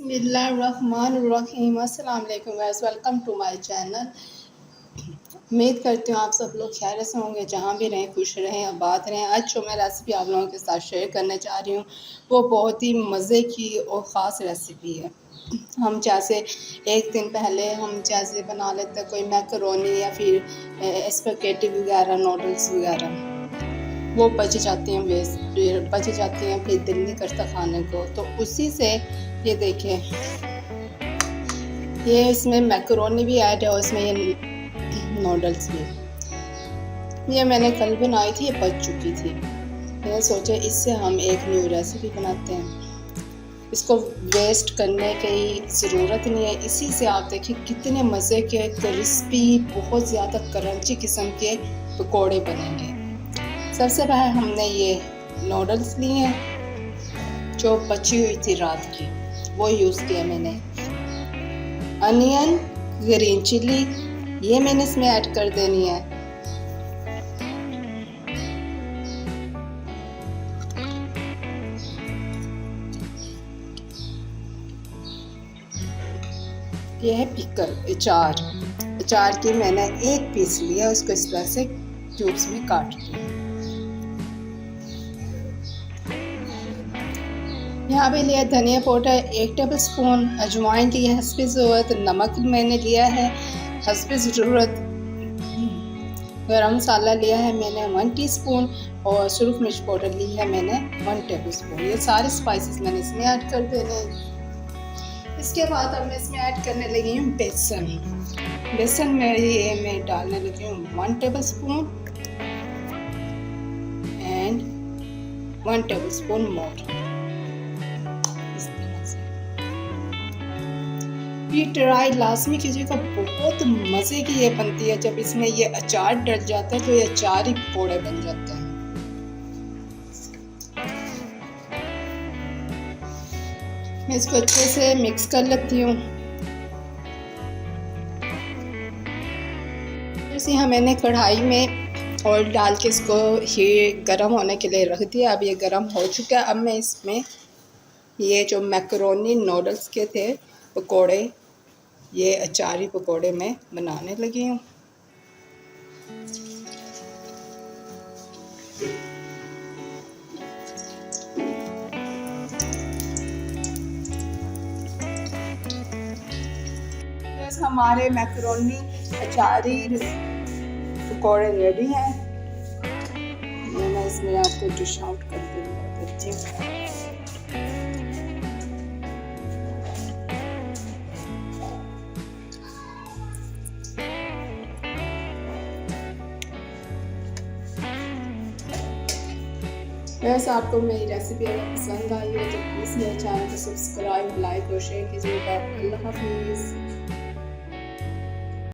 बिस्मिल्लाहिर्रहमानिर्रहीम। अस्सलाम वालेकुम guys, welcome to my channel. उम्मीद करती हूँ आप सब लोग खैरियत से होंगे, जहाँ भी रहें खुश रहें, आबाद रहें। आज जो मैं रेसिपी आप लोगों के साथ शेयर करने जा रही हूँ वो बहुत ही मज़े की और ख़ास रेसिपी है। हम जैसे एक दिन पहले हम जैसे बना लेते हैं कोई मैकरोनी या फिर स्पैगेटी वगैरह, नूडल्स वगैरह, वो बच जाती हैं, फिर दिल नहीं करता खाने को। तो उसी से ये देखिए, ये इसमें मैकरोनी भी ऐड है और इसमें ये नूडल्स भी। ये मैंने कल बनाई थी, ये बच चुकी थी। मैंने सोचा इससे हम एक न्यू रेसिपी बनाते हैं। इसको वेस्ट करने की ज़रूरत नहीं है। इसी से आप देखिए कितने मज़े के क्रिस्पी, बहुत ज़्यादा क्रंची किस्म के पकौड़े बनेंगे। सबसे पहले हमने ये नूडल्स लिए हैं जो बची हुई थी रात की, वो यूज़ किया मैंने। अनियन, ग्रीन चिली ये मैंने इसमें ऐड कर देनी है। ये है पिकल, अचार की मैंने एक पीस लिया, उसको इस तरह से क्यूब्स में काट लिया। यहाँ पे लिया धनिया पाउडर 1 टेबल स्पून, अजवाइन की हस्बे ज़रूरत, नमक मैंने लिया है हस्बे ज़रूरत, गरम मसाला लिया है मैंने 1 टीस्पून और सुरख मिर्च पाउडर ली है मैंने 1 टेबल स्पून। ये सारे स्पाइसेस मैंने इसमें ऐड कर देने हैं। इसके बाद अब मैं इसमें ऐड करने लगी हूँ बेसन में ये मैं डालने लगी हूँ 1 tablespoon and 1 tablespoon more. ये ट्राई लाजमी कीजिएगा, बहुत मज़े की ये बनती है। जब इसमें ये अचार डल जाता है तो ये अचार ही पकौड़े बन जाते हैं। मैं इसको अच्छे से मिक्स कर लेती हूँ। जैसे मैंने कढ़ाई में ऑयल डाल के इसको ये गरम होने के लिए रख दिया। अब ये गरम हो चुका है। अब मैं इसमें ये जो मैकरोनी नूडल्स के थे पकौड़े, ये अचारी पकौड़े मैं बनाने लगी हूँ। बस हमारे मैकरोनी अचारी पकौड़े रेडी हैं। मैं इसमें आपको डिश आउट कर दूँगी। वैसे आपको मेरी रेसिपी अगर पसंद आई हो तो प्लीज़ मेरे चैनल को सब्सक्राइब, लाइक और शेयर कीजिएगा। अल्लाह हाफिज़।